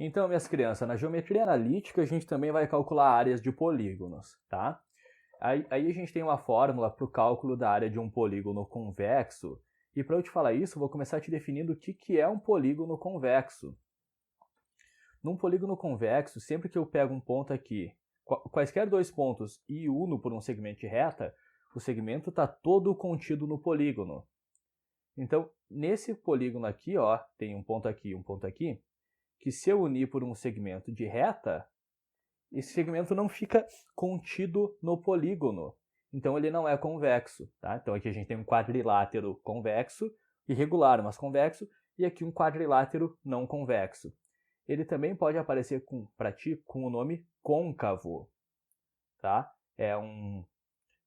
Então, minhas crianças, na geometria analítica a gente também vai calcular áreas de polígonos, tá? Aí a gente tem uma fórmula para o cálculo da área de um polígono convexo, e para eu te falar isso, eu vou começar te definindo o que é um polígono convexo. Num polígono convexo, sempre que eu pego um ponto aqui, quaisquer dois pontos e uno por um segmento de reta, o segmento está todo contido no polígono. Então, nesse polígono aqui, ó, tem um ponto aqui e um ponto aqui, que se eu unir por um segmento de reta, esse segmento não fica contido no polígono. Então, ele não é convexo. Tá? Então, aqui a gente tem um quadrilátero convexo, irregular, mas convexo, e aqui um quadrilátero não convexo. Ele também pode aparecer para ti com o nome côncavo. Tá? É um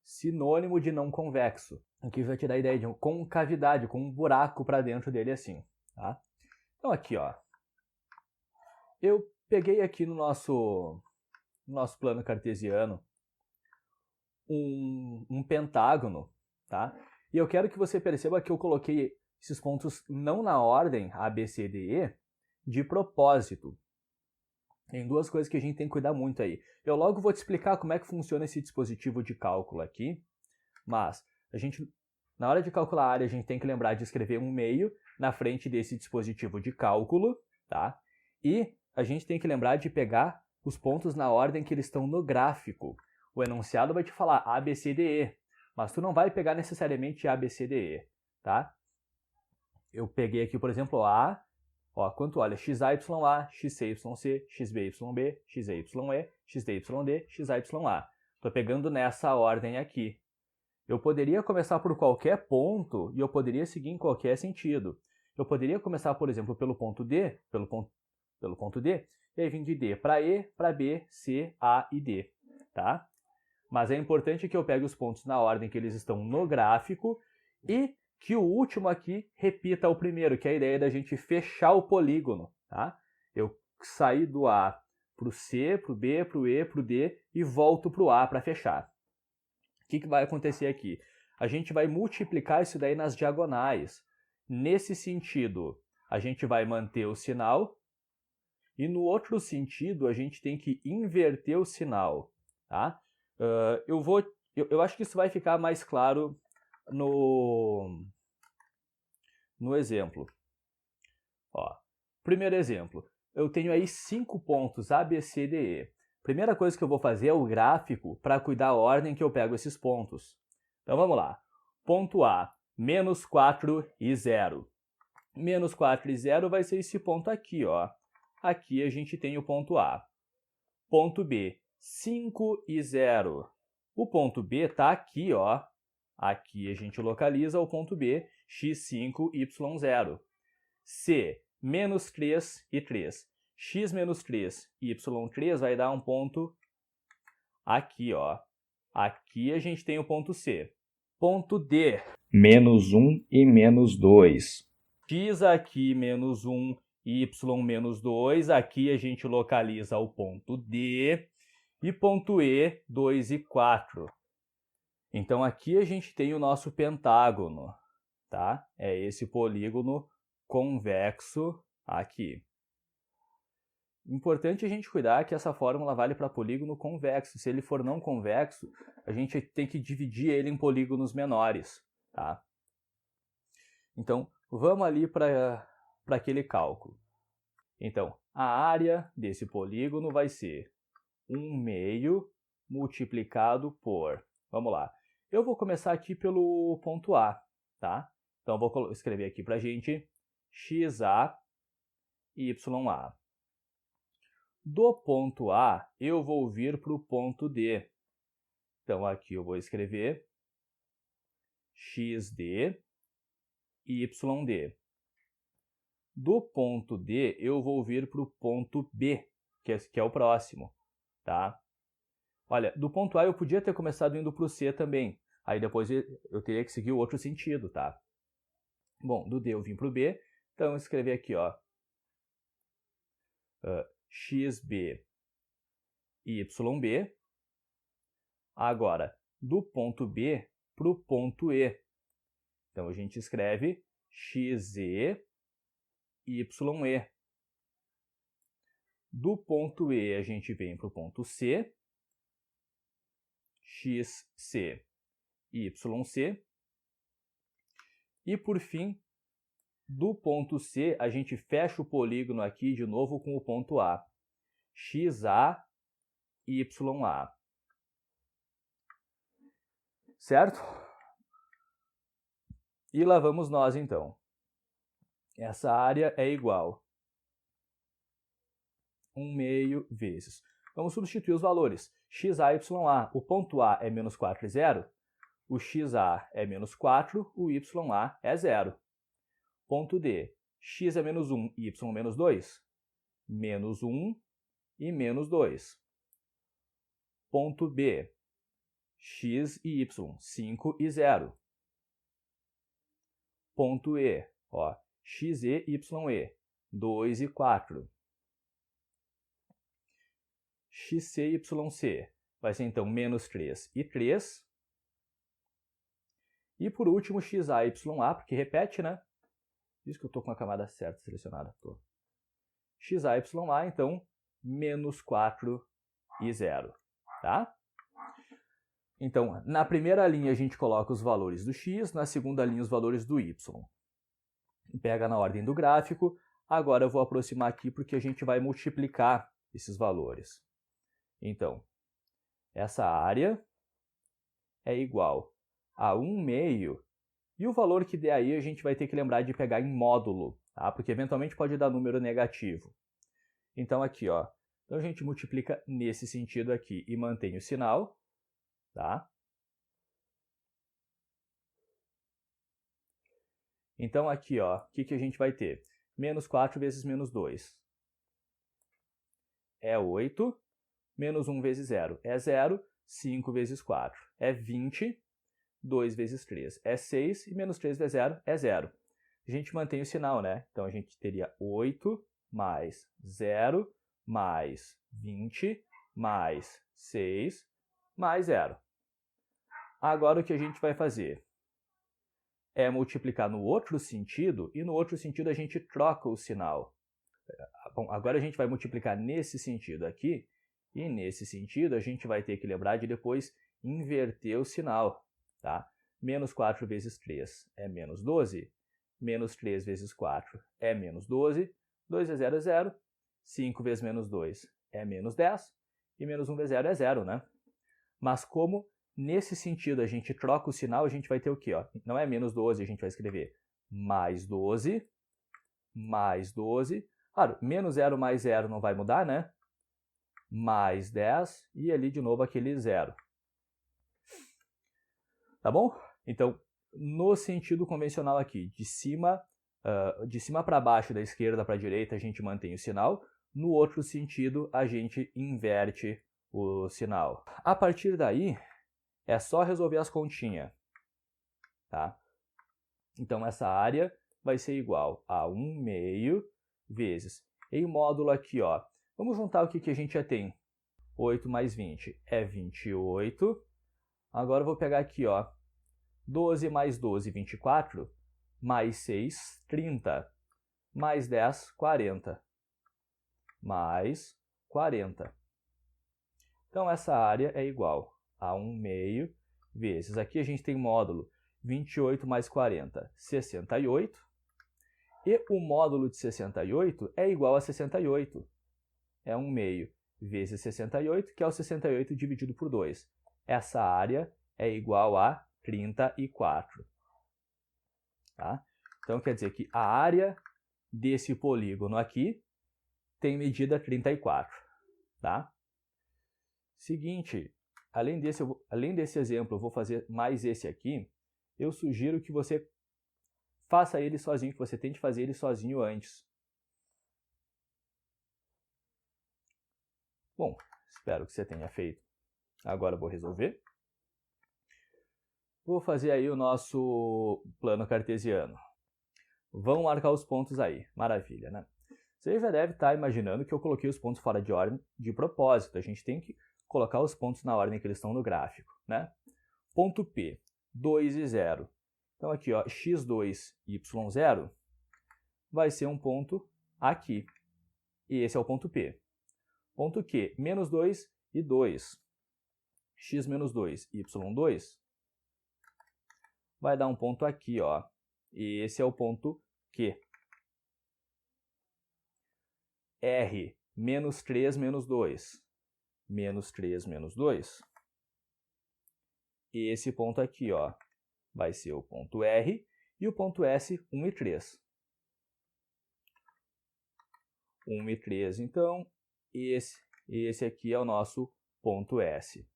sinônimo de não convexo. Aqui vai te dar a ideia de uma concavidade, com um buraco para dentro dele assim. Tá? Então, aqui, ó, eu peguei aqui no nosso plano cartesiano um pentágono, tá? E eu quero que você perceba que eu coloquei esses pontos não na ordem A, B, C, D, E, de propósito. Tem duas coisas que a gente tem que cuidar muito aí. Eu logo vou te explicar como é que funciona esse dispositivo de cálculo aqui, mas a gente, na hora de calcular a área, a gente tem que lembrar de escrever um meio na frente desse dispositivo de cálculo, tá? E a gente tem que lembrar de pegar os pontos na ordem que eles estão no gráfico. O enunciado vai te falar A, B, C, D, E, mas tu não vai pegar necessariamente A, B, C, D, E, tá? Eu peguei aqui, por exemplo, A, ó, quando tu olha XAYA, XCYC, XBYB, XAYE, XDYD, XAYA. Tô pegando nessa ordem aqui. Eu poderia começar por qualquer ponto e eu poderia seguir em qualquer sentido. Eu poderia começar, por exemplo, pelo ponto D, pelo ponto D, e aí vir de D para E, para B, C, A e D, tá? Mas é importante que eu pegue os pontos na ordem que eles estão no gráfico e que o último aqui repita o primeiro, que é a ideia da gente fechar o polígono, tá? Eu saí do A para o C, para o B, para o E, para o D e volto para o A para fechar. O que vai acontecer aqui? A gente vai multiplicar isso daí nas diagonais. Nesse sentido, a gente vai manter o sinal e no outro sentido, a gente tem que inverter o sinal. Tá? Eu acho que isso vai ficar mais claro no exemplo. Ó, primeiro exemplo, eu tenho aí 5 pontos A, B, C, D, E. Primeira coisa que eu vou fazer é o gráfico para cuidar da ordem que eu pego esses pontos. Então vamos lá. Ponto A, menos 4 e 0. Menos 4 e 0 vai ser esse ponto aqui, ó. Aqui a gente tem o ponto A. Ponto B, 5 e 0. O ponto B está aqui, ó. Aqui a gente localiza o ponto B, x5, y0. C, menos 3 e 3. X menos 3, y3 vai dar um ponto aqui, ó. Aqui a gente tem o ponto C. Ponto D, menos 1 e menos 2. X aqui menos 1, y menos 2. Aqui a gente localiza o ponto D. E ponto E, 2 e 4. Então aqui a gente tem o nosso pentágono, tá? É esse polígono convexo aqui. Importante a gente cuidar que essa fórmula vale para polígono convexo. Se ele for não convexo, a gente tem que dividir ele em polígonos menores, tá? Então, vamos ali para aquele cálculo. Então, a área desse polígono vai ser 1/2 multiplicado por... Vamos lá. Eu vou começar aqui pelo ponto A, tá? Então, eu vou escrever aqui para a gente XA, YA. Do ponto A, eu vou vir para o ponto D. Então, aqui eu vou escrever XD, YD. Do ponto D, eu vou vir para o ponto B, que é o próximo, tá? Olha, do ponto A eu podia ter começado indo para o C também. Aí depois eu teria que seguir o outro sentido, tá? Bom, do D eu vim para o B, então eu escrevi aqui, ó, XB, YB. Agora, do ponto B para o ponto E. Então, a gente escreve XE, YE. Do ponto E, a gente vem para o ponto C, XC, YC. E, por fim, do ponto C, a gente fecha o polígono aqui de novo com o ponto A, XA, YA. Certo? E lá vamos nós, então. Essa área é igual a 1/2 vezes. Vamos substituir os valores. XA, YA. O ponto A é menos 4 e 0. O XA é menos 4, o YA é 0. Ponto D. X é menos 1, Y menos 2. Menos 1 e menos 2. Ponto B. X e Y, 5 e 0. Ponto E. Ó, XE, YE, 2 e 4. XC, YC. Vai ser, então, menos 3 e 3. E, por último, XA, YA, porque repete, né? Isso que eu estou com a camada certa selecionada. Tô. XA, YA, então, menos 4 e 0. Tá? Então, na primeira linha a gente coloca os valores do x, na segunda linha os valores do y. Pega na ordem do gráfico. Agora eu vou aproximar aqui porque a gente vai multiplicar esses valores. Então, essa área é igual a 1/2. E o valor que der aí a gente vai ter que lembrar de pegar em módulo, tá? Porque eventualmente pode dar número negativo. Então aqui, ó, então a gente multiplica nesse sentido aqui e mantém o sinal, tá? Então aqui, ó, o que a gente vai ter? Menos 4 vezes menos 2 é 8, menos 1 vezes 0 é 0, 5 vezes 4 é 20, 2 vezes 3 é 6 e menos 3 vezes 0 é 0. A gente mantém o sinal, né? Então a gente teria 8 mais 0 mais 20 mais 6 mais 0. Agora o que a gente vai fazer é multiplicar no outro sentido, e no outro sentido a gente troca o sinal. Bom, agora a gente vai multiplicar nesse sentido aqui, e nesse sentido a gente vai ter que lembrar de depois inverter o sinal. Tá? Menos 4 vezes 3 é menos 12, menos 3 vezes 4 é menos 12, 2 vezes 0 é 0, 5 vezes menos 2 é menos 10, e menos 1 vezes 0 é 0, né? Mas como nesse sentido a gente troca o sinal, a gente vai ter o quê? Ó? Não é menos 12, a gente vai escrever mais 12, mais 12. Claro, menos 0 mais 0 não vai mudar, né? Mais 10 e ali de novo aquele 0. Tá bom? Então, no sentido convencional aqui, de cima para baixo, da esquerda para a direita, a gente mantém o sinal. No outro sentido, a gente inverte o sinal. A partir daí, é só resolver as continhas. Tá? Então, essa área vai ser igual a 1/2 vezes. Em módulo aqui, ó, vamos juntar o que a gente já tem. 8 mais 20 é 28. Agora eu vou pegar aqui, ó, 12 mais 12, 24, mais 6, 30, mais 10, 40, mais 40. Então, essa área é igual a 1/2 vezes, aqui a gente tem módulo 28 mais 40, 68, e o módulo de 68 é igual a 68. É 1/2 vezes 68, que é o 68 dividido por 2. Essa área é igual a 34. Tá? Então, quer dizer que a área desse polígono aqui tem medida 34. Tá? Seguinte, além desse exemplo, eu vou fazer mais esse aqui. Eu sugiro que você faça ele sozinho, que você tente fazer ele sozinho antes. Bom, espero que você tenha feito. Agora eu vou resolver. Vou fazer aí o nosso plano cartesiano. Vamos marcar os pontos aí. Maravilha, né? Você já deve estar imaginando que eu coloquei os pontos fora de ordem de propósito. A gente tem que colocar os pontos na ordem que eles estão no gráfico, né? Ponto P, 2 e 0. Então aqui, ó, x2, y0 vai ser um ponto aqui. E esse é o ponto P. Ponto Q, menos 2 e 2. X menos 2, y2. Vai dar um ponto aqui, ó. E esse é o ponto Q. R, menos 3, menos 2. Menos 3, menos 2. E esse ponto aqui, ó, vai ser o ponto R. E o ponto S, 1 e 3. 1 e 3, então, esse aqui é o nosso ponto S.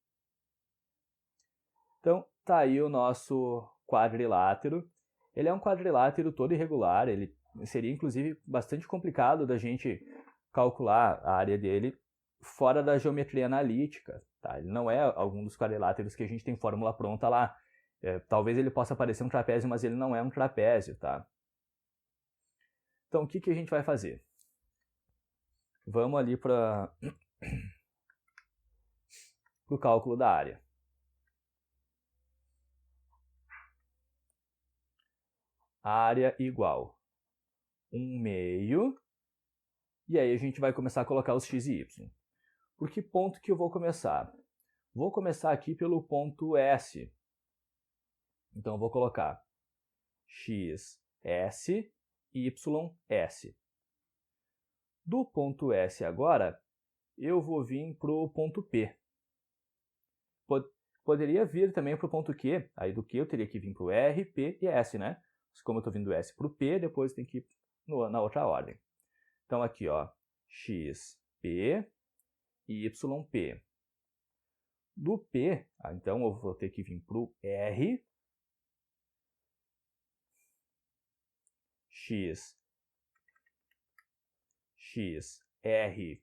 Então, tá aí o nosso quadrilátero. Ele é um quadrilátero todo irregular, ele seria, inclusive, bastante complicado da gente calcular a área dele fora da geometria analítica. Tá? Ele não é algum dos quadriláteros que a gente tem fórmula pronta lá. Talvez ele possa parecer um trapézio, mas ele não é um trapézio. Tá? Então, o que a gente vai fazer? Vamos ali para o cálculo da área. Área igual 1 meio. E aí a gente vai começar a colocar os x e y. Por que ponto que eu vou começar? Vou começar aqui pelo ponto S. Então eu vou colocar x, S, y, S. Do ponto S agora, eu vou vir para o ponto P. Poderia vir também para o ponto Q. Aí do Q eu teria que vir para o R, P e S, né? Mas como eu estou vindo do S para o P, depois tem que ir na outra ordem. Então aqui, ó, x, P, y, P. Do P, então eu vou ter que vir para o R, x, R,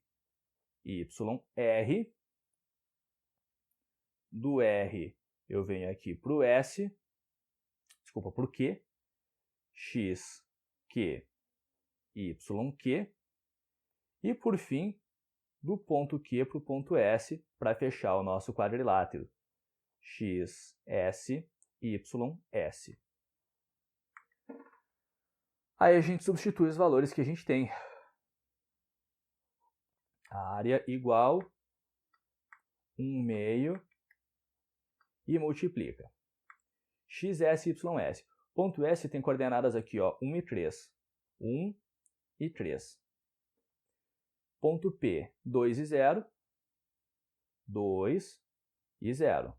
y, R. Do R eu venho aqui para o S, desculpa, para o Q, x, Q, y, Q. E por fim, do ponto Q para o ponto S, para fechar o nosso quadrilátero, x, S, y, S. Aí a gente substitui os valores que a gente tem. A área igual 1 meio e multiplica. XS, YS. Ponto S tem coordenadas aqui, ó, 1 e 3. 1 e 3. Ponto P, 2 e 0. 2 e 0.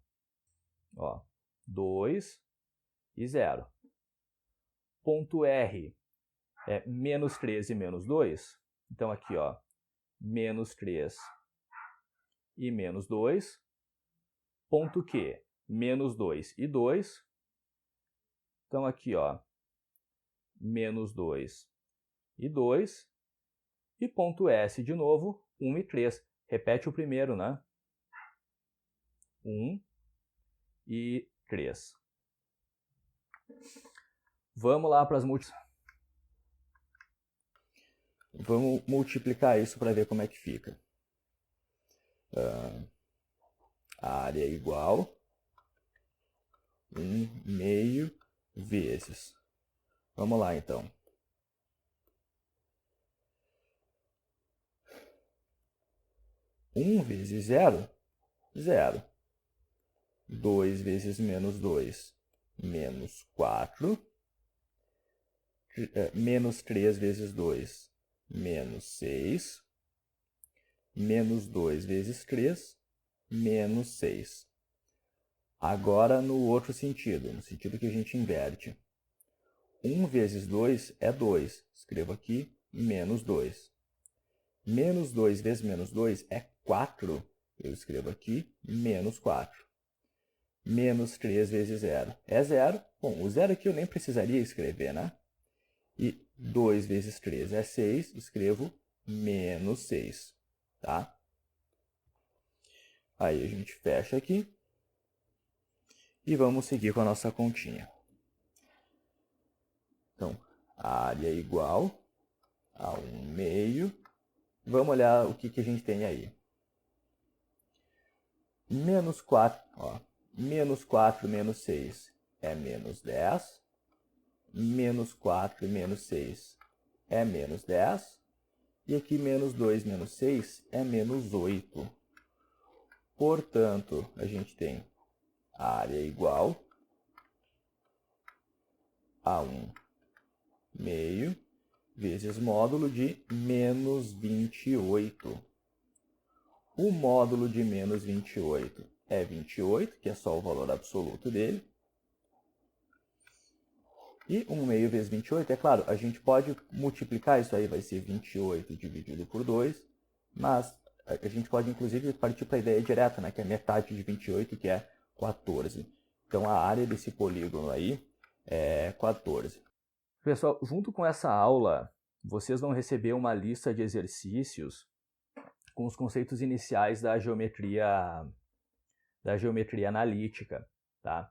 Ó, 2 e 0. Ponto R é menos 3 e menos 2. Então aqui, ó, menos 3 e menos 2. Ponto Q, menos 2 e 2. Então aqui, ó, menos 2 e 2. E ponto S de novo, 1 e 3. Repete o primeiro, né? 1 e 3. Vamos lá para as multiplicações. Vamos multiplicar isso para ver como é que fica. A área é igual 1 meio vezes. Vamos lá, então. Um vezes 0, 0. 2 vezes menos 2, menos 4. Menos 3 vezes 2, menos 6. Menos 2 vezes 3, menos 6. Agora no outro sentido, no sentido que a gente inverte. 1 vezes 2 é 2. Escrevo aqui, menos 2. Menos 2 vezes menos 2 é 4. Eu escrevo aqui, menos 4. Menos 3 vezes 0 é 0. Bom, o 0 aqui eu nem precisaria escrever, né? E 2 vezes 3 é 6. Escrevo menos 6. Tá? Aí a gente fecha aqui. E vamos seguir com a nossa continha. Então, a área é igual a 1 meio. Vamos olhar o que a gente tem aí. Menos 4, ó. Menos 4 menos 6 é menos 10. Menos 4 e menos 6 é menos 10. E aqui menos 2 menos 6 é menos 8. Portanto, a gente tem área igual a 1 meio vezes módulo de menos 28. O módulo de menos 28 é 28, que é só o valor absoluto dele. E 1 meio vezes 28, é claro, a gente pode multiplicar, isso aí vai ser 28 dividido por 2, mas a gente pode inclusive partir para a ideia direta, né, que é metade de 28, que é 14. Então a área desse polígono aí é 14. Pessoal, junto com essa aula, vocês vão receber uma lista de exercícios com os conceitos iniciais da geometria analítica, tá?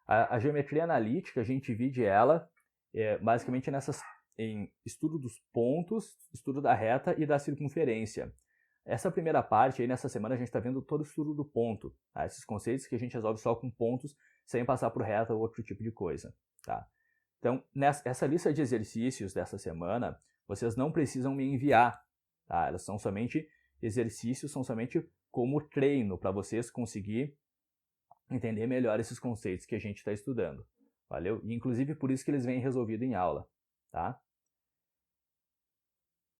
A geometria analítica, a gente divide ela basicamente em estudo dos pontos, estudo da reta e da circunferência. Essa primeira parte, aí nessa semana, a gente está vendo todo o estudo do ponto, tá? Esses conceitos que a gente resolve só com pontos, sem passar por reta ou outro tipo de coisa, tá? Então, essa lista de exercícios dessa semana, vocês não precisam me enviar, tá? Elas são somente exercícios, são somente como treino para vocês conseguir entender melhor esses conceitos que a gente está estudando, valeu? E inclusive por isso que eles vêm resolvidos em aula, tá?